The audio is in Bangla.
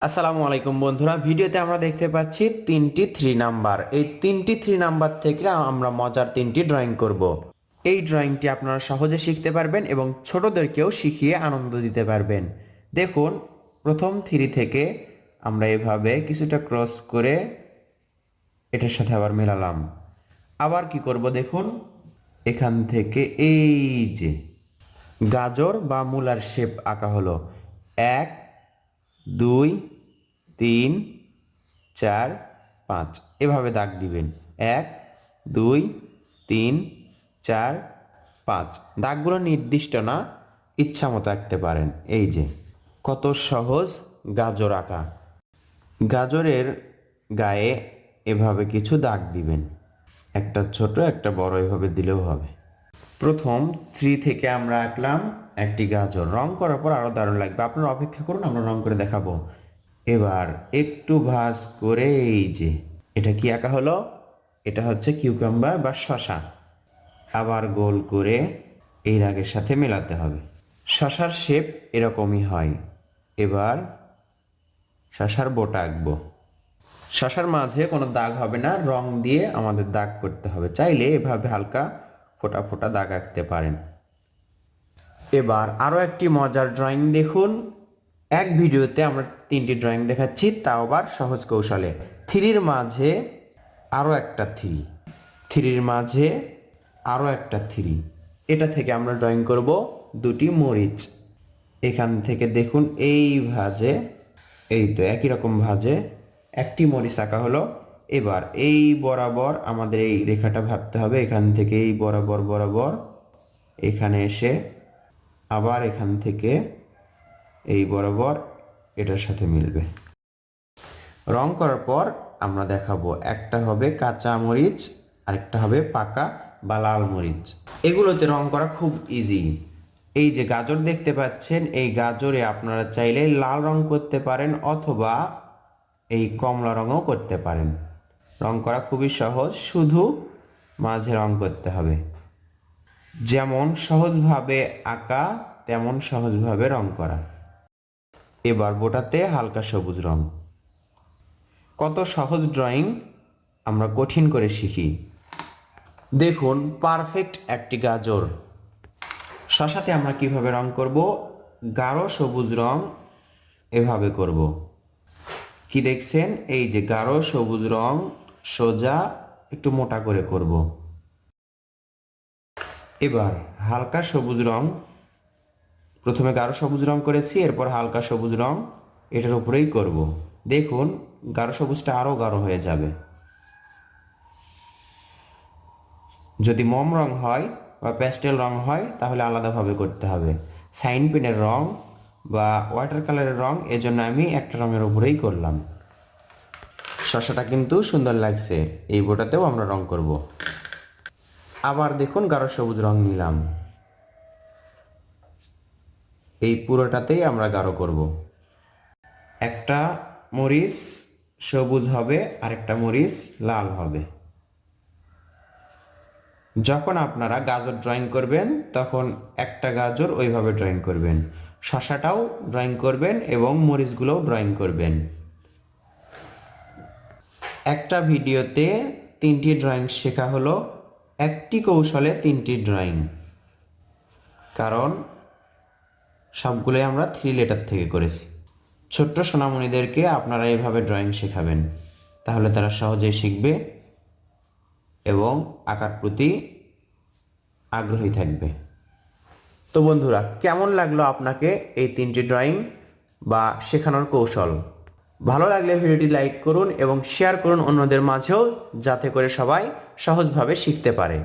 আসসালামু আলাইকুম বন্ধুরা, ভিডিওতে আমরা দেখতে পাচ্ছি তিনটি 3 নাম্বার। এই তিনটি 3 নাম্বার থেকে আমরা মজার তিনটি ড্রয়িং করব। এই ড্রয়িংটি আপনারা সহজে শিখতে পারবেন এবং ছোটদেরকেও শিখিয়ে আনন্দ দিতে পারবেন। দেখুন, প্রথম 3 থেকে আমরা এভাবে কিছুটা ক্রস করে এটার সাথে আবার মেলালাম। আবার কি করব দেখুন, এখান থেকে এই যে গাজর বা মূলার শেপ আঁকা হলো। 1 2 3 4 5 এভাবে দাগ দিবেন। 1 2 3 4 5 দাগগুলো নির্দিষ্ট না, ইচ্ছা মতো আঁকতে পারেন। এই যে কত সহজ গাজর আঁকা। গাজরের গায়ে এভাবে কিছু দাগ দিবেন, একটা ছোট একটা বড়, এভাবে দিলেও হবে। প্রথম 3 থেকে আমরা আঁকলাম একটি গাজর। রং করার পর আরো দারুণ লাগবে, আপনারা অপেক্ষা করুন, আমরা রং করে দেখাবো। এবার একটু ভাঁজ করে এই যে এটা কি আঁকা হলো, এটা হচ্ছে কিউকাম্বার বা শসা। আবার গোল করে এই দাগের সাথে মেলাতে হবে। শসার শেপ এরকমই হয়। এবার শসার বোটা আঁকবো। শসার মাঝে কোনো দাগ হবে না, রং দিয়ে আমাদের দাগ করতে হবে। চাইলে এভাবে হালকা ফোটা ফোটা দাগ আঁকতে পারেন। এবার আরো একটি মজার ড্রয়িং দেখুন। এক ভিডিওতে আমরা তিনটি ড্রয়িং দেখাচ্ছি, তাও আবার সহজ কৌশলে। থ্রির মাঝে আরো একটা থ্রি, থ্রির মাঝে আরো একটা থ্রি। এটা থেকে আমরা ড্রয়িং করব দুটি মরিচ। এখান থেকে দেখুন এই ভাঁজে, এই তো একই রকম ভাঁজে একটি মরিচ আঁকা হলো। এবার এই বরাবর আমাদের এই রেখাটা ভাবতে হবে। এখান থেকে এই বরাবর বরাবর এখানে এসে আবার এখান থেকে এই বরাবর এটার সাথে মিলবে। রং করার পর আমরা দেখাবো, একটা হবে কাঁচা মরিচ, আরেকটা হবে পাকা বা লাল মরিচ। এগুলোতে রং করা খুব ইজি। এই যে গাজর দেখতে পাচ্ছেন, এই গাজরে আপনারা চাইলে লাল রং করতে পারেন অথবা এই কমলা রঙও করতে পারেন। রং করা খুবই সহজ, শুধু মাঝে রং করতে হবে। যেমন সহজভাবে আঁকা তেমন সহজভাবে রং করা। এবার বোটাতে হালকা সবুজ রং। কত সহজ ড্রয়িং আমরা কঠিন করে শিখি। দেখুন, পারফেক্ট একটি গাজর। শসাতে আমরা কিভাবে রং করব, গাঢ় সবুজ রং এভাবে করব। কি দেখছেন, এই যে গাঢ় সবুজ রং সোজা একটু মোটা করে করব। এবার হালকা সবুজ রং, প্রথমে গাঢ় সবুজ রং করেছি, এরপর হালকা সবুজ রং এটার উপরেই করব। দেখুন, গাঢ় সবুজটা আরো গাঢ় হয়ে যাবে। যদি মোম রং হয় বা প্যাস্টেল রং হয় তাহলে আলাদাভাবে করতে হবে। সাইন পেনের রং বা ওয়াটার কালারের রং, এজন্য আমি একটা রঙের উপরেই করলাম। শসাটা কিন্তু সুন্দর লাগছে। এই বোটাতেও আমরা রং করব। আবার দেখুন, গাঢ় সবুজ রং নিলাম, এই পুরোটাতেই আমরা গাঢ় করব। একটা মরিচ সবুজ হবে, আরেকটা মরিচ লাল হবে। যখন আপনারা গাজর ড্রয়িং করবেন তখন একটা গাজর ওইভাবে ড্রয়িং করবেন, শসাটাও ড্রয়িং করবেন এবং মরিচগুলোও ড্রয়িং করবেন। একটা ভিডিওতে তিনটি ড্রয়িং শেখা হলো, একটি কৌশলে তিনটি ড্রয়িং, কারণ সবগুলোই আমরা 3 লেটার থেকে করেছি। ছোট্ট সোনামণিদেরকে আপনারা এইভাবে ড্রয়িং শেখাবেন, তাহলে তারা সহজেই শিখবে এবং আঁকার প্রতি আগ্রহী থাকবে। তো বন্ধুরা, কেমন লাগলো আপনাকে এই তিনটি ড্রয়িং বা শেখানোর কৌশল? ভালো লাগলে ভিডিওটি লাইক করুন এবং শেয়ার করুন অন্যদের মাঝেও, যাতে করে সবাই সহজভাবে শিখতে পারে।